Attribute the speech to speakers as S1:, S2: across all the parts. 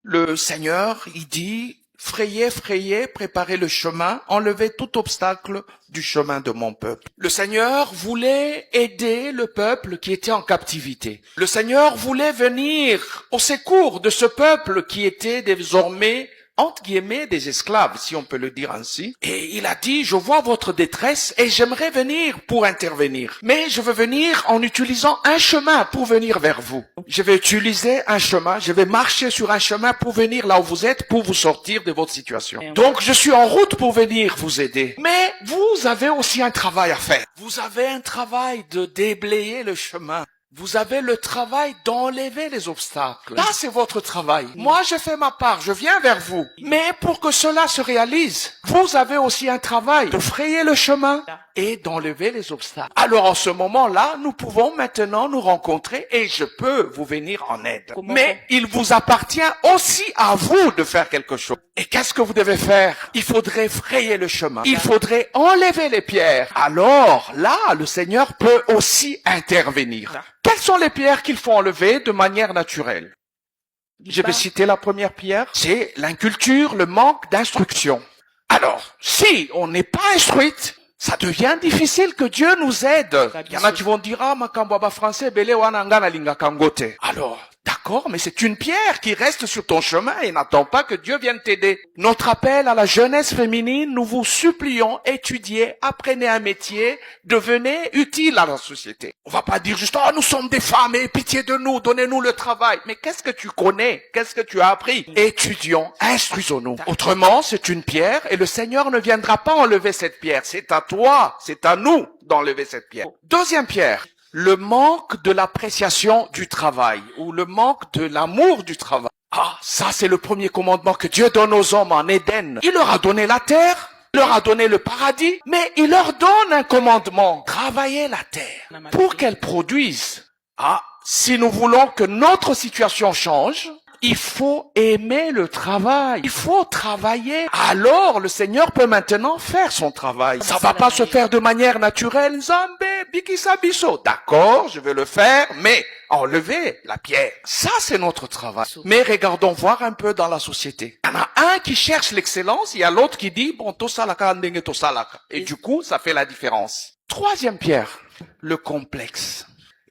S1: Le Seigneur, il dit, frayez, frayez, préparez le chemin, enlevez tout obstacle du chemin de mon peuple. Le Seigneur voulait aider le peuple qui était en captivité. Le Seigneur voulait venir au secours de ce peuple qui était désormais entre guillemets, des esclaves, si on peut le dire ainsi. Et il a dit, je vois votre détresse et j'aimerais venir pour intervenir. Mais je veux venir en utilisant un chemin pour venir vers vous. Je vais utiliser un chemin, je vais marcher sur un chemin pour venir là où vous êtes, pour vous sortir de votre situation. Donc, je suis en route pour venir vous aider. Mais vous avez aussi un travail à faire. Vous avez un travail de déblayer le chemin. Vous avez le travail d'enlever les obstacles. Là, c'est votre travail. Moi, je fais ma part, je viens vers vous. Mais pour que cela se réalise, vous avez aussi un travail de frayer le chemin et d'enlever les obstacles. Alors, en ce moment-là, nous pouvons maintenant nous rencontrer et je peux vous venir en aide. Mais il vous appartient aussi à vous de faire quelque chose. Et qu'est-ce que vous devez faire? Il faudrait frayer le chemin. Il faudrait enlever les pierres. Alors, là, le Seigneur peut aussi intervenir. Quelles sont les pierres qu'il faut enlever de manière naturelle? Je vais citer la première pierre. C'est l'inculture, le manque d'instruction. Alors, si on n'est pas instruite, ça devient difficile que Dieu nous aide. Il y en a qui vont dire, ah, makambaba français, bele wananga na linga kangote. Alors, d'accord, mais c'est une pierre qui reste sur ton chemin et n'attend pas que Dieu vienne t'aider. Notre appel à la jeunesse féminine, nous vous supplions, étudiez, apprenez un métier, devenez utile à la société. On va pas dire juste, oh, nous sommes des femmes et pitié de nous, donnez-nous le travail. Mais qu'est-ce que tu connais? Qu'est-ce que tu as appris? Étudions, instruisons-nous. Autrement, c'est une pierre et le Seigneur ne viendra pas enlever cette pierre. C'est à toi, c'est à nous d'enlever cette pierre. Deuxième pierre. Le manque de l'appréciation du travail ou le manque de l'amour du travail. Ah, ça c'est le premier commandement que Dieu donne aux hommes en Éden. Il leur a donné la terre, il leur a donné le paradis, mais il leur donne un commandement. Travailler la terre pour qu'elle produise. Ah, si nous voulons que notre situation change, il faut aimer le travail. Il faut travailler. Alors, le Seigneur peut maintenant faire son travail. Ça va pas se faire de manière naturelle. Zambé, bikisabiso. D'accord, je vais le faire, mais enlever la pierre. Ça, c'est notre travail. Mais regardons voir un peu dans la société. Il y en a un qui cherche l'excellence, il y a l'autre qui dit, bon, tosalaka, ndenge tosalaka. Et du coup, ça fait la différence. Troisième pierre, le complexe.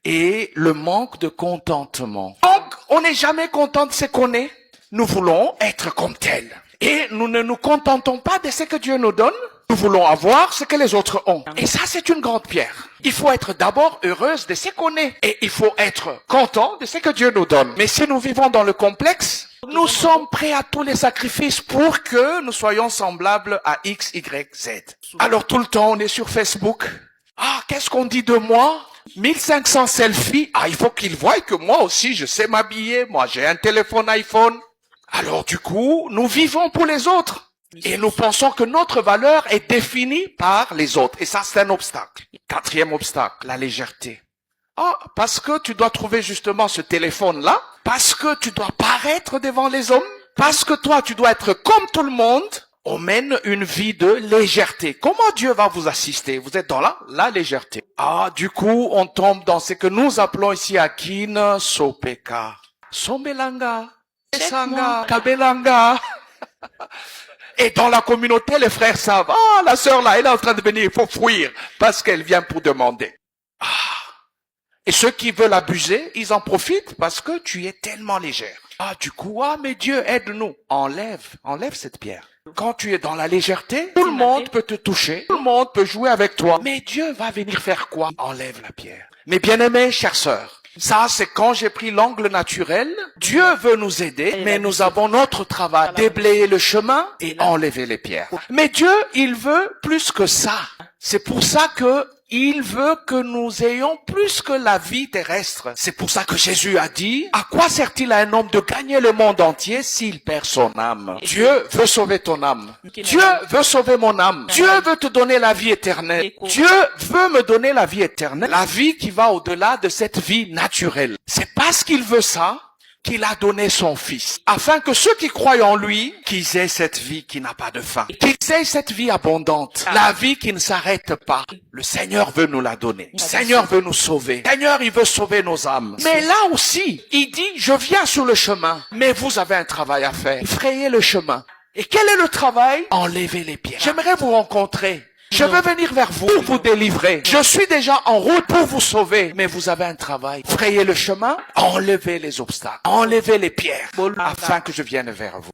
S1: Et le manque de contentement. Donc, on n'est jamais content de ce qu'on est. Nous voulons être comme tel. Et nous ne nous contentons pas de ce que Dieu nous donne. Nous voulons avoir ce que les autres ont. Et ça, c'est une grande pierre. Il faut être d'abord heureuse de ce qu'on est. Et il faut être content de ce que Dieu nous donne. Mais si nous vivons dans le complexe, nous sommes prêts à tous les sacrifices pour que nous soyons semblables à X, Y, Z. Alors tout le temps, on est sur Facebook. Ah, qu'est-ce qu'on dit de moi? 1500 selfies. Ah, il faut qu'ils voient que moi aussi, je sais m'habiller. Moi, j'ai un téléphone iPhone. Alors, du coup, nous vivons pour les autres. Et nous pensons que notre valeur est définie par les autres. Et ça, c'est un obstacle. Quatrième obstacle, la légèreté. Ah, parce que tu dois trouver justement ce téléphone-là. Parce que tu dois paraître devant les hommes. Parce que toi, tu dois être comme tout le monde. On mène une vie de légèreté. Comment Dieu va vous assister? Vous êtes dans la légèreté. Ah, du coup, on tombe dans ce que nous appelons ici à Kin Sopeka. Sombelanga, Sanga, Kabelanga. Et dans la communauté, les frères savent. Ah, la sœur là, elle est en train de venir, il faut fuir. Parce qu'elle vient pour demander. Ah. Et ceux qui veulent abuser, ils en profitent parce que tu es tellement légère. Ah, du coup, ah, mais Dieu, aide-nous. Enlève cette pierre. Quand tu es dans la légèreté, tout le monde peut te toucher, tout le monde peut jouer avec toi. Mais Dieu va venir faire quoi? Enlève la pierre. Mes bien-aimés, chères sœurs, ça c'est quand j'ai pris l'angle naturel. Dieu veut nous aider, mais nous avons notre travail, déblayer le chemin et enlever les pierres. Mais Dieu, il veut plus que ça. C'est pour ça que il veut que nous ayons plus que la vie terrestre. C'est pour ça que Jésus a dit, à quoi sert-il à un homme de gagner le monde entier s'il perd son âme? Dieu veut sauver ton âme. Dieu veut sauver mon âme. Dieu veut te donner la vie éternelle. Dieu veut me donner la vie éternelle. La vie qui va au-delà de cette vie naturelle. C'est parce qu'il veut ça qu'il a donné son Fils, afin que ceux qui croient en lui, qu'ils aient cette vie qui n'a pas de fin, qu'ils aient cette vie abondante, la vie qui ne s'arrête pas. Le Seigneur veut nous la donner. Le Seigneur veut nous sauver. Le Seigneur, il veut sauver nos âmes. Mais là aussi, il dit, je viens sur le chemin, mais vous avez un travail à faire. Frayez le chemin. Et quel est le travail? Enlevez les pierres. J'aimerais vous rencontrer. Je veux venir vers vous pour vous délivrer. Je suis déjà en route pour vous sauver. Mais vous avez un travail. Frayez le chemin, enlevez les obstacles, enlevez les pierres, afin que je vienne vers vous.